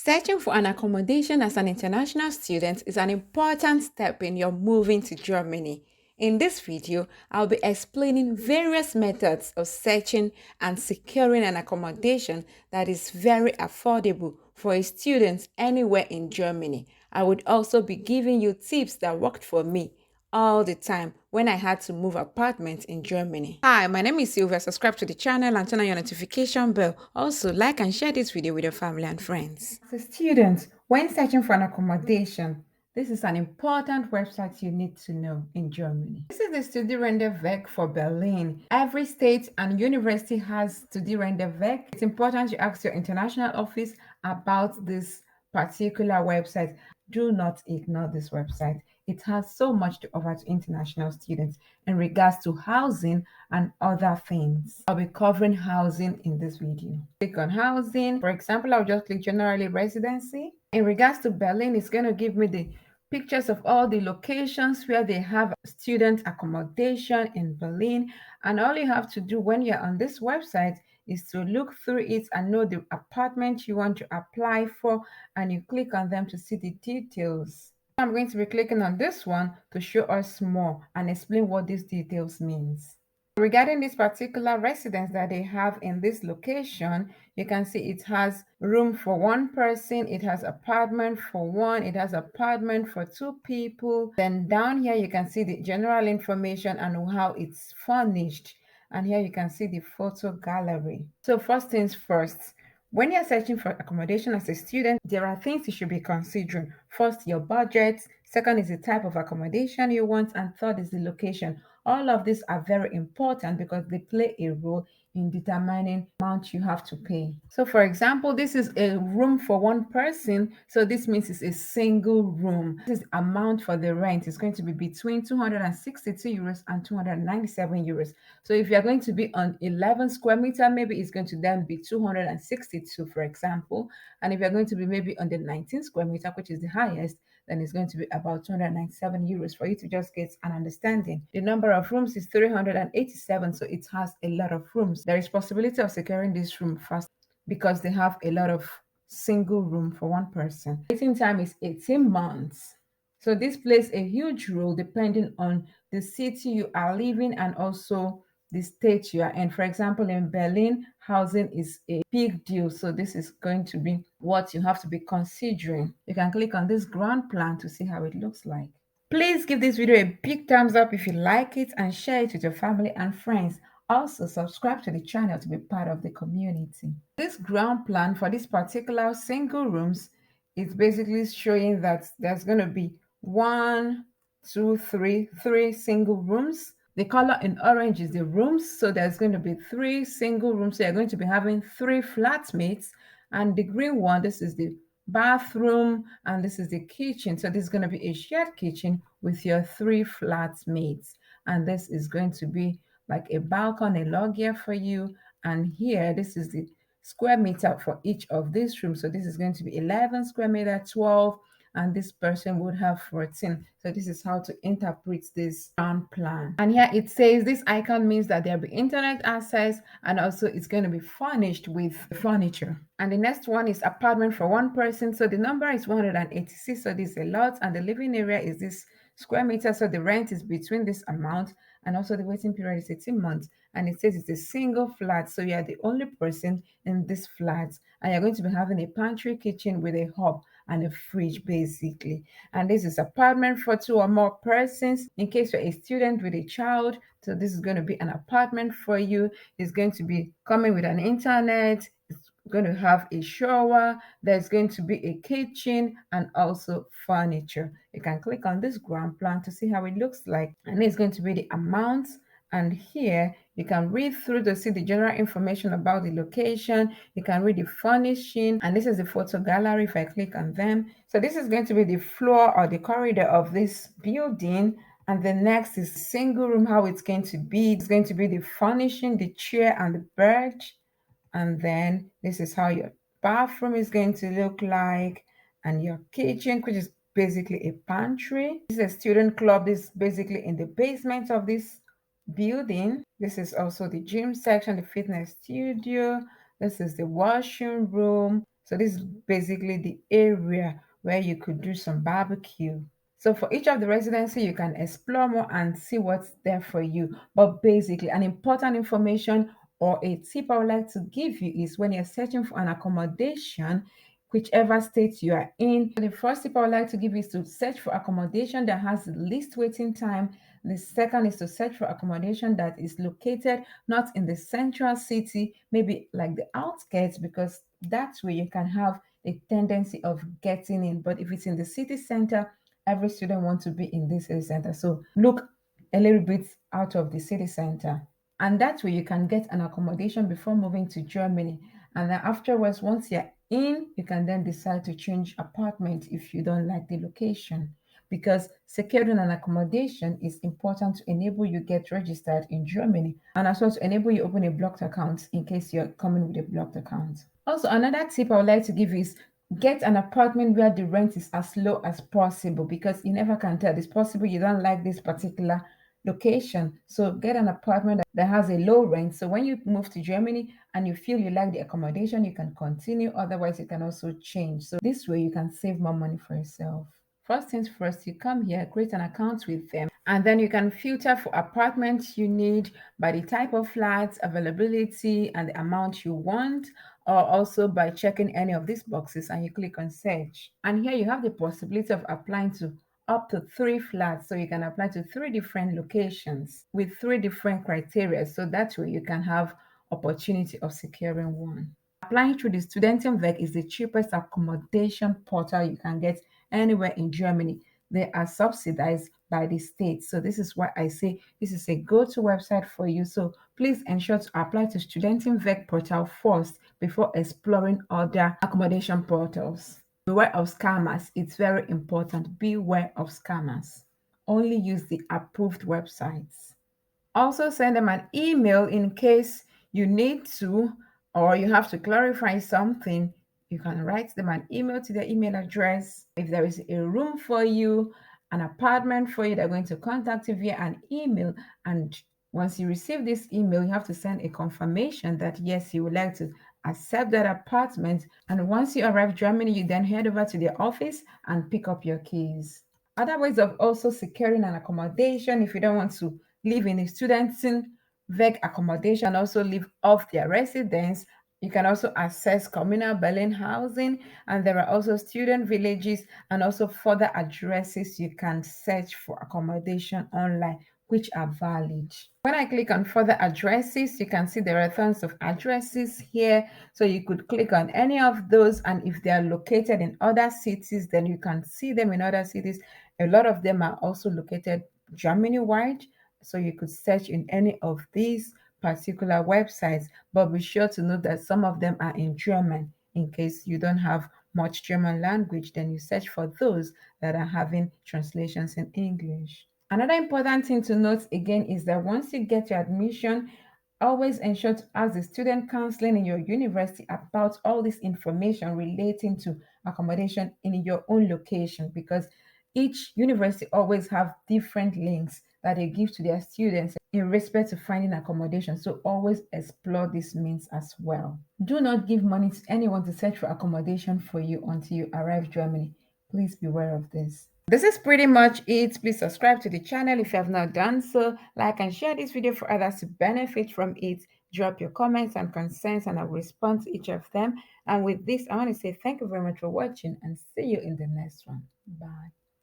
Searching for an accommodation as an international student is an important step in your moving to Germany. In this video, I'll be explaining various methods of searching and securing an accommodation that is very affordable for a student anywhere in Germany. I would also be giving you tips that worked for me all the time when I had to move apartments in Germany. Hi, my name is Sylvia. Subscribe to the channel and turn on your notification bell. Also, like and share this video with your family and friends. As a student, when searching for an accommodation, this is an important website you need to know in Germany. This is the Studierendenweg for Berlin. Every state and university has Studierendenweg. It's important you ask your international office about this particular website. Do not ignore this website. It has so much to offer to international students in regards to housing and other things. I'll be covering housing in this video. Click on housing. For example, I'll just click generally residency. In regards to Berlin, it's going to give me the pictures of all the locations where they have student accommodation in Berlin. And all you have to do when you're on this website is to look through it and know the apartment you want to apply for, and you click on them to see the details. I'm going to be clicking on this one to show us more and explain what these details means. Regarding this particular residence that they have in this location, you can see it has room for one person, it has apartment for one, it has apartment for two people. Then down here you can see the general information and how it's furnished. And here you can see the photo gallery. So first things first, when you're searching for accommodation as a student, there are things you should be considering. First, your budget. Second is the type of accommodation you want. And third is the location. All of these are very important because they play a role in determining the amount you have to pay. So for example, this is a room for one person. So this means it's a single room. This is amount for the rent is going to be between 262 euros and 297 euros. So if you're going to be on 11 square meter, maybe it's going to then be 262, for example. And if you're going to be maybe on the 19 square meter, which is the highest, then it's going to be about 297 euros for you to just get an understanding. The number of rooms is 387, so it has a lot of rooms. There is possibility of securing this room fast because they have a lot of single room for one person. Waiting time is 18 months. So this plays a huge role depending on the city you are living and also the state you are in. For example, in Berlin, housing is a big deal. So this is going to be what you have to be considering. You can click on this ground plan to see how it looks like. Please give this video a big thumbs up if you like it and share it with your family and friends. Also, subscribe to the channel to be part of the community. This ground plan for this particular single rooms is basically showing that there's going to be three single rooms. The color in orange is the rooms, so there's going to be 3 single rooms. So you're going to be having 3 flatmates, and the green one, this is the bathroom, and this is the kitchen. So this is going to be a shared kitchen with your 3 flatmates, and this is going to be like a balcony, a loggia for you. And here, this is the square meter for each of these rooms. So this is going to be 11 square meter, 12, and this person would have 14. So this is how to interpret this ground plan. And here it says this icon means that there'll be internet access, and also it's going to be furnished with furniture. And the next one is apartment for one person. So the number is 186. So this is a lot, and the living area is this square meter. So the rent is between this amount, and also the waiting period is 18 months. And it says it's a single flat, so you are the only person in this flat, and you're going to be having a pantry kitchen with a hob and a fridge basically. And this is apartment for 2 or more persons in case you're a student with a child. So this is going to be an apartment for you. It's going to be coming with an internet. It's going to have a shower. There's going to be a kitchen and also furniture. You can click on this ground plan to see how it looks like, and it's going to be the amount. And here you can read through to see the general information about the location. You can read the furnishing, and this is the photo gallery if I click on them. So this is going to be the floor or the corridor of this building. And the next is single room, how it's going to be. It's going to be the furnishing, the chair and the bed. And then this is how your bathroom is going to look like, and your kitchen, which is basically a pantry. This is a student club. This is basically in the basement of this building. This is also the gym section, the fitness studio. This is the washing room. So this is basically the area where you could do some barbecue. So for each of the residency, you can explore more and see what's there for you. But basically, an important information or a tip I would like to give you is when you're searching for an accommodation, whichever state you are in. The first tip I would like to give is to search for accommodation that has the least waiting time. The second is to search for accommodation that is located not in the central city, maybe like the outskirts, because that's where you can have a tendency of getting in. But if it's in the city center, every student wants to be in this city center. So look a little bit out of the city center. And that way you can get an accommodation before moving to Germany. And then afterwards, once you're in, you can then decide to change apartment if you don't like the location. Because securing an accommodation is important to enable you get registered in Germany and as well to enable you open a blocked account in case you're coming with a blocked account. Also, another tip I would like to give is get an apartment where the rent is as low as possible because you never can tell. It's possible you don't like this particular location. So get an apartment that has a low rent. So when you move to Germany and you feel you like the accommodation, you can continue. Otherwise, you can also change. So this way you can save more money for yourself. First things first, you come here, create an account with them, and then you can filter for apartments you need by the type of flats, availability, and the amount you want, or also by checking any of these boxes and you click on search. And here you have the possibility of applying to up to 3 flats. So you can apply to 3 different locations with 3 different criteria. So that way you can have opportunity of securing one. Applying through the Studentenweg is the cheapest accommodation portal you can get anywhere in Germany. They are subsidized by the state. So this is why I say this is a go-to website for you. So please ensure to apply to Studentenweg portal first before exploring other accommodation portals. Beware of scammers. It's very important. Beware of scammers. Only use the approved websites. Also send them an email in case you need to or you have to clarify something. You can write them an email to their email address. If there is a room for you, an apartment for you, they're going to contact you via an email. And once you receive this email, you have to send a confirmation that yes, you would like to accept that apartment. And once you arrive Germany, you then head over to their office and pick up your keys. Other ways of also securing an accommodation if you don't want to live in a student VEG accommodation and also live off their residence. You can also access communal Berlin housing, and there are also student villages and also further addresses you can search for accommodation online, which are valid. When I click on further addresses, you can see there are tons of addresses here. So you could click on any of those, and if they are located in other cities, then you can see them in other cities. A lot of them are also located Germany-wide. So you could search in any of these particular websites, but be sure to note that some of them are in German. In case you don't have much German language, then you search for those that are having translations in English. Another important thing to note again is that once you get your admission, always ensure to ask the student counseling in your university about all this information relating to accommodation in your own location because each university always have different links that they give to their students in respect to finding accommodation. So always explore these means as well. Do not give money to anyone to search for accommodation for you until you arrive Germany. Please beware of this. This is pretty much it. Please subscribe to the channel if you have not done so. Like and share this video for others to benefit from it. Drop your comments and concerns and I will respond to each of them. And with this, I want to say thank you very much for watching and see you in the next one. Bye.